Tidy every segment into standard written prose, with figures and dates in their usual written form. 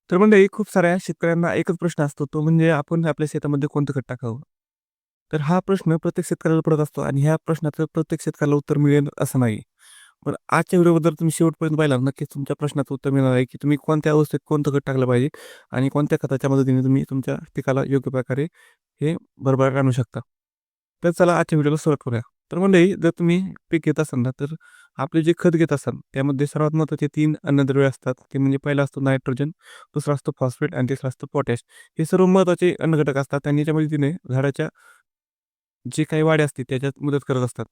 तर मंडळी खूप साऱ्या शेतकऱ्यांना एकच प्रश्न असतो, तो म्हणजे आपण आपल्या शेतामध्ये कोणतं खत टाकावं? तर हा प्रश्न प्रत्येक शेतकऱ्याला पडत असतो आणि ह्या प्रश्नाचं प्रत्येक शेतकऱ्याला उत्तर मिळेल असं नाही. पण आजच्या व्हिडिओबद्दल तुम्ही शेवटपर्यंत पाहिला नक्कीच तुमच्या प्रश्नाचं उत्तर मिळणार आहे, की तुम्ही कोणत्या अवस्थेत कोणतं खत टाकलं पाहिजे आणि कोणत्या खताच्या मदतीने तुम्ही तुमच्या पिकाला योग्य प्रकारे हे भरभराट आणू शकता. तर चला आजच्या व्हिडिओला सुरुवात करूया. तर मंडळी जर तुम्ही पीक घेत असाल ना, तर आपले जे खत घेत असाल त्यामध्ये सर्वात महत्त्वाचे 3 अन्नद्रव्ये असतात. ते म्हणजे पहिला असतो नायट्रोजन, दुसरा असतो फॉस्फेट आणि तिसरा असतो पोटॅश. हे सर्व महत्त्वाचे अन्नघटक असतात आणि याच्या मदतीने झाडाच्या जी काही वाढ असते त्याच्यात मदत करत असतात.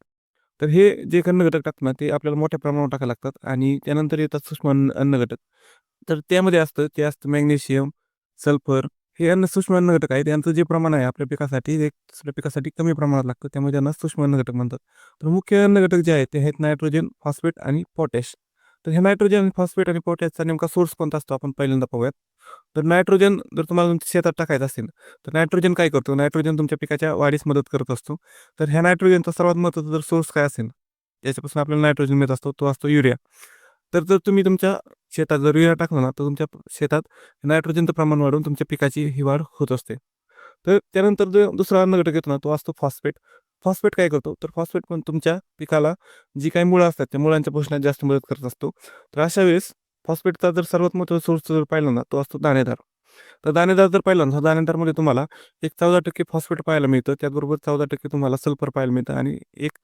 तर हे जे अन्नघटक टाकतात ना, ते आपल्याला मोठ्या प्रमाणावर टाकावे लागतात आणि त्यानंतर येतात सूक्ष्म अन्नघटक. तर त्यामध्ये ते असतं मॅग्नेशियम, सल्फर हे सूक्ष्म अन्नघटक आहेत. यांचं जे प्रमाण आहे आपल्या पिकासाठी ते दुसऱ्या पिकासाठी कमी प्रमाणात लागतं. त्यामुळे त्यांना सूक्ष्म अन्नघटक म्हणतात. तर मुख्य अन्नघटक जे आहेत ते आहेत नायट्रोजन, फॉस्फेट आणि पोटॅश. तर हे नायट्रोजन, फॉस्फेट आणि पोटॅशचा नेमका सोर्स कोणता असतो आपण पहिल्यांदा पाहूयात. तर नायट्रोजन जर तुम्हाला तुमच्या शेतात टाकायचं असेल, तर नायट्रोजन काय करतो? नायट्रोजन तुमच्या पिकाच्या वाढीस मदत करत असतो. तर ह्या नायट्रोजनचा सर्वात महत्त्वाचा जर सोर्स काय असेल, ज्याच्यापासून आपल्याला नायट्रोजन मिळत असतो, तो असतो युरिया. तर जर तुम्ही तुमच्या शेतात जर युरिया टाकला ना, तर तुमच्या शेतात नायट्रोजनचं प्रमाण वाढून तुमच्या पिकाची ही वाढ होत असते. तर त्यानंतर जो दुसरा अन्नघटक येतो ना, तो असतो फॉस्फेट. फॉस्फेट काय करतो? तर फॉस्फेट पण तुमच्या पिकाला जी काही मुळं असतात, त्या मुळांच्या पोषणात जास्त मदत करत असतो. तर अशा वेळेस फॉस्फेटचा जर सर्वात महत्त्वाचा सोर्स जर पाहिला ना, तो असतो दाणेदार. तर दाणेदार जर पाहिला ना, तर दाणेदारमध्ये तुम्हाला एक 14% फॉस्फेट पाहायला मिळतं. त्याचबरोबर 14% तुम्हाला सल्फर पाहायला मिळतं आणि एक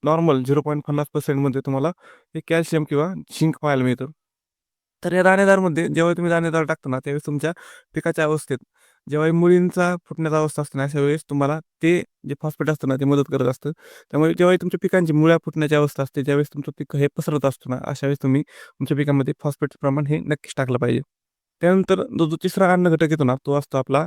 नॉर्मल 0.50% मध्ये तुम्हाला एक कॅल्शियम किंवा झिंक पाहायला मिळतं. तर या दाणेदारमध्ये जेव्हा तुम्ही दाणेदार टाकता ना, त्यावेळेस तुमच्या पिकाच्या अवस्थेत जेव्हा मुलींचा फुटण्याचा अवस्था असते ना, अशा वेळेस तुम्हाला ते जे फॉस्फेट असतं ना, ते मदत करत असतं. त्यामुळे जेव्हा तुमच्या पिकांची मुळ्या फुटण्याची अवस्था असते, ज्यावेळेस तुमचं पीक हे पसरत असतं ना, अशा वेळेस तुम्ही तुमच्या पिकामध्ये फॉस्फेटचं प्रमाण हे नक्कीच टाकलं पाहिजे. त्यानंतर जो तिसरा अन्नघटक येतो ना, तो असतो आपला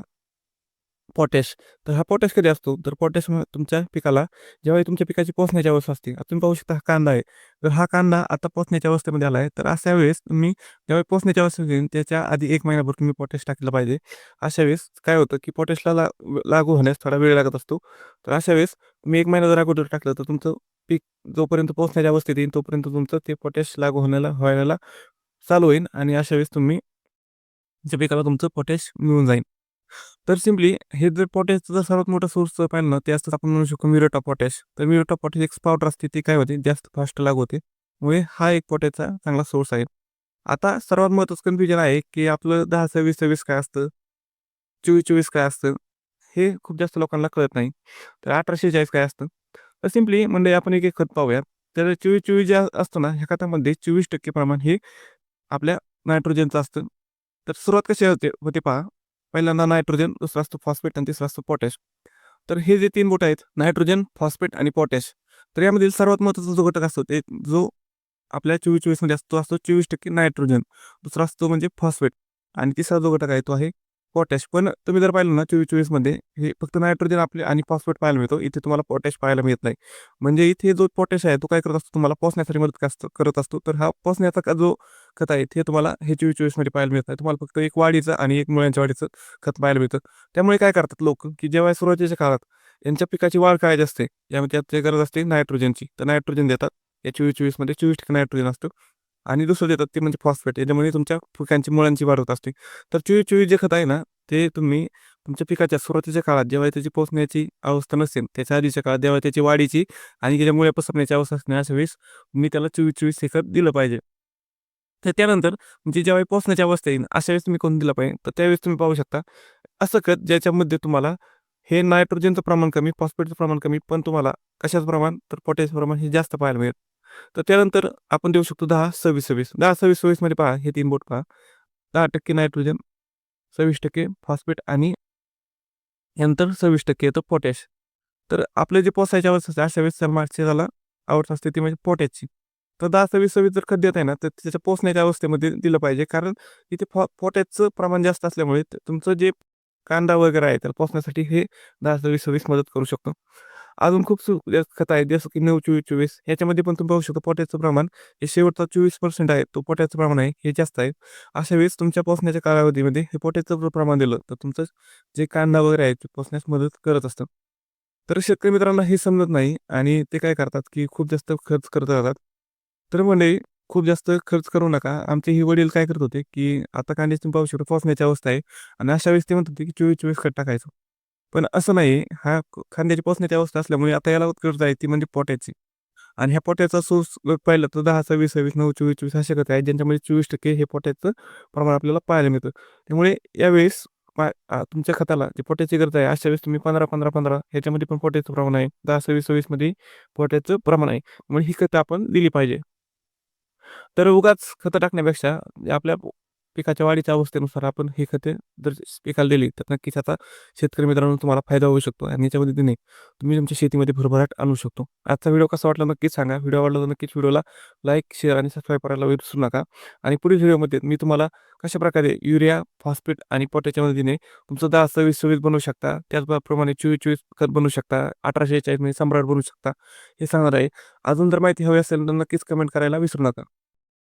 पोटॅश. तर हा पोटॅश कधी असतो? तर पोटॅश तुमच्या पिकाला जेव्हा तुमच्या पिकाची पोसण्याची अवस्था असते. आता तुम्ही पाहू शकता हा कांदा आहे. तर हा कांदा आता पोसण्याच्या अवस्थेमध्ये आला आहे. तर अशा वेळेस तुम्ही जेव्हा पोसण्याच्या अवस्थेत येईल त्याच्या आधी 1 महिनाभर तुम्ही पोटॅश टाकलं पाहिजे. अशा वेळेस काय होतं, की पोटॅशला लागू होण्यास थोडा वेळ लागत असतो. तर अशा वेळेस तुम्ही 1 महिना जर अगोदर टाकलं तर तुमचं पीक जोपर्यंत पोहोचण्याच्या अवस्थेत येईल तोपर्यंत तुमचं ते पोटॅश लागू व्हायला चालू होईल आणि अशा वेळेस तुमच्या पिकाला तुमचं पोटॅश मिळून जाईल. तर सिम्पली हे जर पोटॅशचा जर सर्वात मोठा सोर्स जर पाहिलं ना, ते असतं आपण म्हणू शकतो म्युरेट ऑफ पोटॅश. तर म्युरेट ऑफ पोटॅश एक पावडर असते, ती काय होते जास्त फास्ट लागू होते. त्यामुळे हा एक पोटॅशचा चांगला सोर्स आहे. आता सर्वात महत्त्वाचं कन्फ्युजन आहे, की आपलं 10-26-26 काय असतं, 24-24 काय असतं, हे खूप जास्त लोकांना कळत नाही. तर 18-46 काय असतं. तर सिम्पली म्हणजे आपण एक-एक खत पाहूया. तर 24-24 जे असतं ना, ह्या खतामध्ये 24% प्रमाण हे आपल्या नायट्रोजनचं असतं. तर सुरुवात कशी होते होते पहा. पहिल्यांदा नायट्रोजन, दुसरा असतो फॉस्फेट आणि तिसरा असतो पोटॅश. तर हे जे 3 बोटं आहेत नायट्रोजन, फॉस्फेट आणि पोटॅश. तर यामधील सर्वात महत्त्वाचा जो घटक असतो ते जो आपल्या 24-24 मध्ये असतो, 24% नायट्रोजन. दुसरा असतो म्हणजे फॉस्फेट आणि तिसरा जो घटक आहे तो आहे पोटॅश. पण तुम्ही जर पाहिलं ना 24-24 मध्ये हे फक्त नायट्रोजन आपले आणि फॉस्फेट पाहायला मिळतो. इथे तुम्हाला पोटॅश पाहायला मिळत नाही. म्हणजे इथे जो पोटॅश आहे तो काय करत असतो तुम्हाला पोसण्यासाठी मदत करत असतो. तर हा पोसण्याचा जो खत आहे ते तुम्हाला हे 24-24 मध्ये पाहायला मिळत नाही. तुम्हाला फक्त एक वाढीचं आणि एक मुळ्यांच्या वाढीचं खत पाहायला मिळतं. त्यामुळे काय करतात लोकं, की जेव्हा सुरुवातीच्या काळात यांच्या पिकाची वाढ करायची असते, यामध्ये त्यात गरज असते नायट्रोजनची. तर नायट्रोजन देतात. या 24-24 मध्ये 24% नायट्रोजन असतं आणि दुसरं देतात ते म्हणजे फॉस्फेट. याच्यामुळे तुमच्या पिकांची मुळांची वाढ होत असते. तर 24-24 जे खत आहे ना, ते तुम्ही तुमच्या पिकाच्या सुरुवातीच्या काळात जेव्हा त्याची पोसण्याची अवस्था नसेल, त्याच्या आधीच्या काळात जेव्हा त्याची वाढीची आणि त्याच्या मुळ्या पसरण्याची अवस्था असते, अशा वेळेस तुम्ही त्याला 24-24 हे खत दिलं पाहिजे. तर त्यानंतर म्हणजे जेव्हा पोहोचण्याची अवस्था येईल, अशा वेळेस तुम्ही कोण दिलं पाहिजे. तर त्यावेळेस तुम्ही पाहू शकता, असं खत ज्याच्यामध्ये तुम्हाला हे नायट्रोजनचं प्रमाण कमी, फॉस्फेटचं प्रमाण कमी, पण तुम्हाला कशाचं प्रमाण तर पोटॅशचं प्रमाण हे जास्त पाहायला मिळेल. तर त्यानंतर आपण देऊ शकतो 10-26-26. 10-26-26 मध्ये पहा हे 3 बोट पहा. 10% नायट्रोजन, 26% फॉस्फेट आणि नंतर 26% येतं पोटॅश. तर आपलं जे पोसायच्या अवस्था असते, अशा वेळेस त्याला अवस्था असते ती म्हणजे पोटॅशची. तर 10-26-26 जर खत देत आहे ना, तर त्याच्या पोसण्याच्या अवस्थेमध्ये दिलं पाहिजे. कारण इथे पोटॅशचं प्रमाण जास्त असल्यामुळे तुमचं जे कांदा वगैरे आहे, त्याला पोसण्यासाठी हे 10-26-26 मदत करू शकतो. अजून खूप खतं आहेत, जसं की 9-24-24 ह्याच्यामध्ये पण तुम्ही पाहू शकता पोटॅशचं प्रमाण हे शेवटचा 24% आहे, तो पोटॅशचं प्रमाण आहे, हे जास्त आहे. अशा वेळेस तुमच्या पोसण्याच्या कालावधीमध्ये हे पोटॅशचं जर प्रमाण दिलं, तर तुमचं जे कांदा वगैरे आहे, ते पोसण्यास मदत करत असतं. तर शेतकरी मित्रांना हे समजत नाही आणि ते काय करतात, की खूप जास्त खर्च करत राहतात. तर म्हणे खूप जास्त खर्च करू नका. आमचे हे वडील काय करत होते, की आता कांद्याची तुम्ही पाहू शकता पोसण्याची अवस्था आहे आणि अशा वेळेस ते म्हणत होते, की 24-24 खत टाकायचं. पण असं नाही. हा कांद्याची पोसण्याची अवस्था असल्यामुळे आता याला गरज आहे ती म्हणजे पोटॅची. आणि ह्या पोटॅचा सोर्स पाहिलं तर 10, 26, 26, 9, 24, 24 असे खतं आहेत ज्यांच्यामध्ये 24% हे पोटॅशचं प्रमाण आपल्याला पाहायला मिळतं. त्यामुळे यावेळेस तुमच्या खताला जी पोटॅशची गरज आहे अशा वेळेस तुम्ही 15, 15, 15 ह्याच्यामध्ये पण पोटॅशचं प्रमाण आहे. 10, 26, 26 मध्ये पोटॅशचं प्रमाण आहे. म्हणून ही खतं आपण दिली पाहिजे. तर उगाच खतं टाकण्यापेक्षा आपल्या पिकाच्या वाढीच्या अवस्थेनुसार आपण ही खते जर पिकाला दिली तर नक्कीच आता शेतकरी मित्रांनो तुम्हाला फायदा होऊ शकतो आणि याच्या मदतीने तुम्ही तुमच्या शेतीमध्ये भरभराट आणू शकतो. आजचा व्हिडिओ कसा वाटला नक्कीच सांगा. व्हिडिओ आवडला तर नक्कीच व्हिडिओला लाईक, शेअर आणि सबस्क्राईब करायला विसरू नका. आणि पुढील व्हिडिओमध्ये मी तुम्हाला कशाप्रकारे युरिया, फॉस्फेट आणि पोटॅशच्या मदतीने तुमचं 10, 26, 26 बनवू शकता. त्याचप्रमाणे 24, 24 खत बनवू शकता. 1846 मध्ये सम्राट बनवू शकता. हे सांगणार आहे. अजून जर माहिती हवी असेल तर नक्कीच कमेंट करायला विसरू नका.